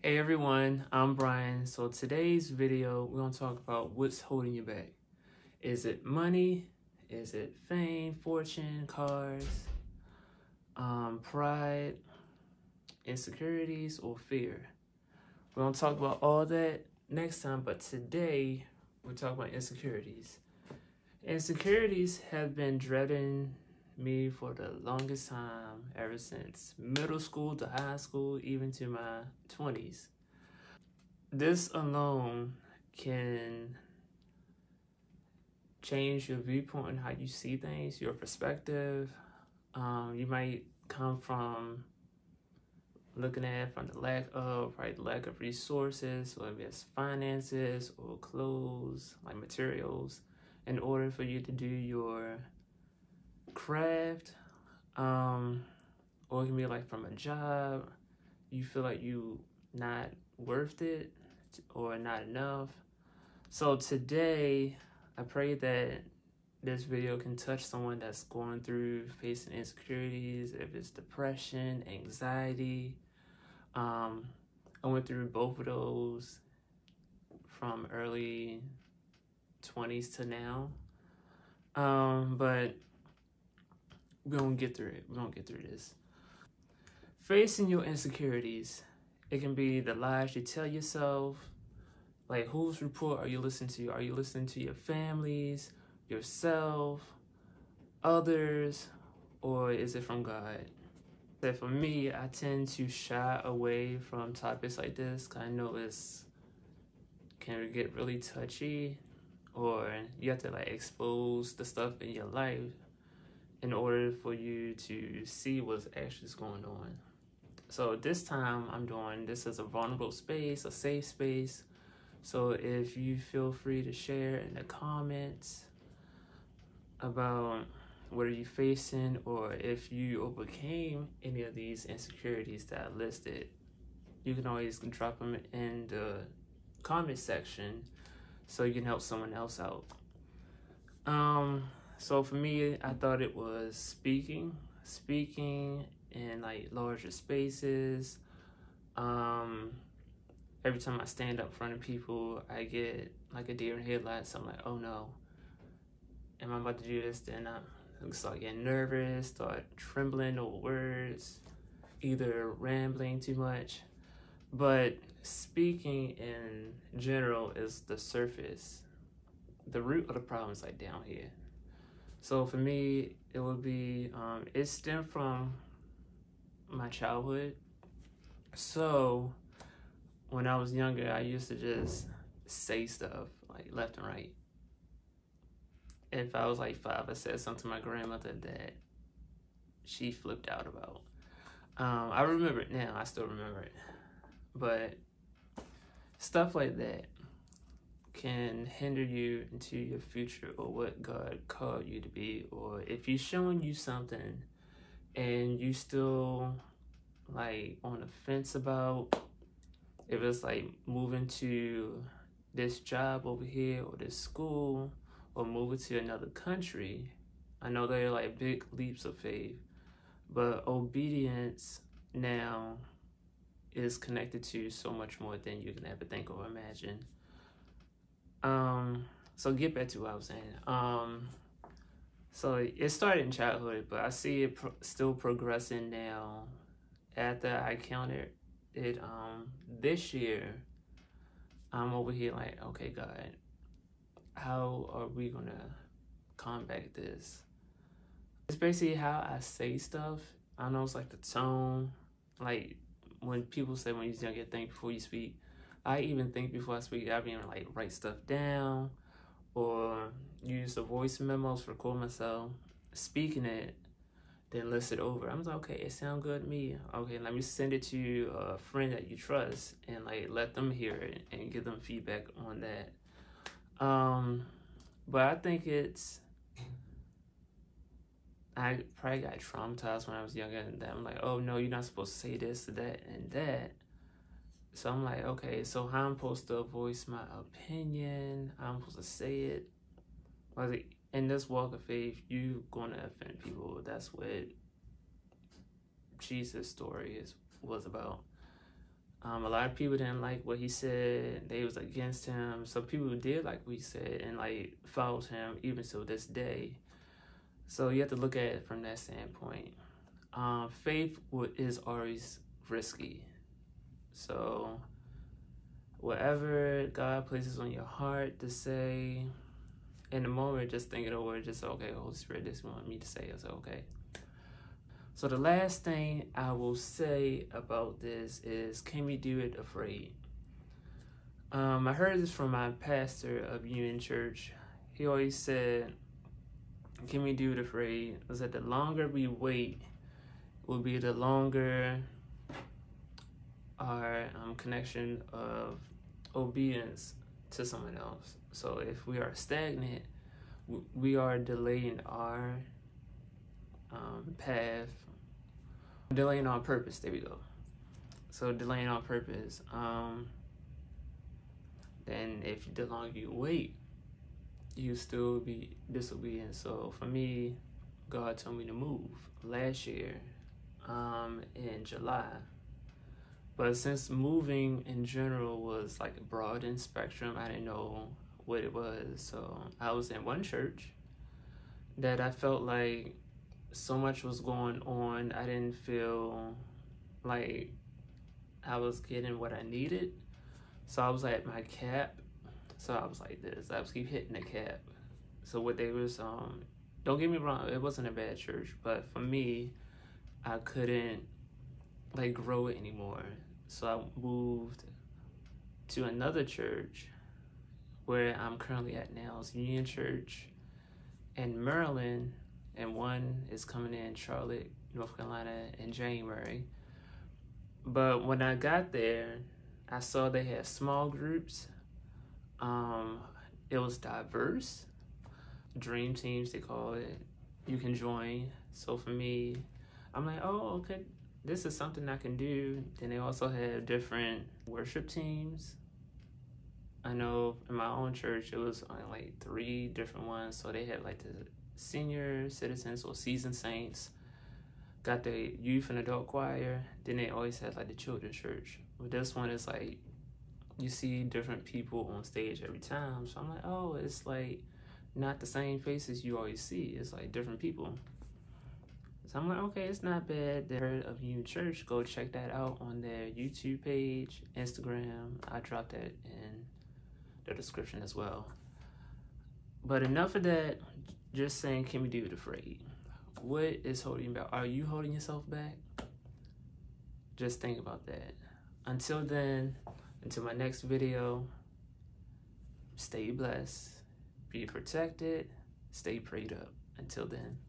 Hey everyone, I'm Brian. So today's video, we're going to talk about what's holding you back. Is it money? Is it fame, fortune, cars, pride, insecurities, or fear? We're going to talk about all that next time, but today we're talking about insecurities. Insecurities have been dreading me for the longest time, ever since middle school to high school, even to my 20s. This alone can change your viewpoint on how you see things, your perspective. You might come from looking at from the lack of, lack of resources, whether it's finances or clothes, like materials, in order for you to do your craft. Or it can be like from a job, you feel like you not worth it or not enough. So today, I pray that this video can touch someone that's going through facing insecurities, if it's depression, anxiety. I went through both of those from early 20s to now. But we're gonna get through it. We're gonna get through this. Facing your insecurities, it can be the lies you tell yourself. Like, whose report are you listening to? Are you listening to your families, yourself, others, or is it from God? That for me, I tend to shy away from topics like this, 'cause I know it's can get really touchy, or you have to like expose the stuff in your life in order for you to see what's actually going on. So this time I'm doing this as a vulnerable space, a safe space. So if you feel free to share in the comments about what are you facing, or if you overcame any of these insecurities that I listed, you can always drop them in the comment section so you can help someone else out. So for me, I thought it was speaking in like larger spaces. Every time I stand up in front of people, I get like a deer in headlights. I'm like, oh no, am I about to do this? Then I start getting nervous, start trembling over words, either rambling too much. But speaking in general is the surface. The root of the problem is like down here. So for me, it would be, it stemmed from my childhood. So when I was younger, I used to just say stuff like left and right. If I was like 5, I said something to my grandmother that she flipped out about. I remember it now. I still remember it. But stuff like that can hinder you into your future or what God called you to be. Or if He's showing you something and you still like on the fence about, if it's like moving to this job over here or this school or moving to another country, I know they're like big leaps of faith, but obedience now is connected to so much more than you can ever think or imagine. So get back to what I was saying. So it started in childhood, but I see it still progressing now. After I counted it this year, I'm over here like, okay, God, how are we gonna combat this? It's basically how I say stuff. I know it's like the tone. Like when people say when you're younger, think before you speak. I even think before I speak. I even like write stuff down or use the voice memos, record myself speaking it, then list it over. I'm like, okay, it sounds good to me. Okay, let me send it to a friend that you trust and like let them hear it and give them feedback on that. But I think I probably got traumatized when I was younger, and that I'm like, oh no, you're not supposed to say this, that, and that. So I'm like, okay, so how I'm supposed to voice my opinion? How I'm supposed to say it? Like in this walk of faith, you gonna offend people. That's what Jesus' story was about. A lot of people didn't like what he said. They was against him. Some people did like what he said and like followed him even to this day. So you have to look at it from that standpoint. Faith is always risky. So whatever God places on your heart to say, in the moment, just think it over. Just okay, Holy Spirit, this is what you want me to say. It's okay. So the last thing I will say about this is, can we do it afraid? I heard this from my pastor of Union Church. He always said, can we do it afraid? It was that the longer we wait will be the longer our connection of obedience to someone else. So if we are stagnant, we are delaying our path, delaying on purpose. There we go. So delaying on purpose. Then if the longer you wait, you still be disobedient. So for me, God told me to move last year in July. But since moving in general was like a broad in spectrum, I didn't know what it was. So I was in one church that I felt like so much was going on. I didn't feel like I was getting what I needed. So I was at my cap. So I was like this. I was keep hitting the cap. So what they was, don't get me wrong, it wasn't a bad church. But for me, I couldn't like grow it anymore. So I moved to another church where I'm currently at now. It's Union Church in Maryland, and one is coming in Charlotte, North Carolina in January. But when I got there, I saw they had small groups. It was diverse. Dream teams, they call it. You can join. So for me, I'm like, oh, okay, this is something I can do. Then they also have different worship teams. I know in my own church, it was like 3 different ones. So they had like the senior citizens or seasoned saints, got the youth and adult choir. Then they always had like the children's church. But this one is like, you see different people on stage every time. So I'm like, oh, it's like not the same faces you always see. It's like different people. So I'm like, okay, it's not bad. They heard of Union Church. Go check that out on their YouTube page, Instagram. I dropped that in the description as well. But enough of that. Just saying, can we do it afraid? What is holding you back? Are you holding yourself back? Just think about that. Until then, until my next video, stay blessed, be protected, stay prayed up. Until then.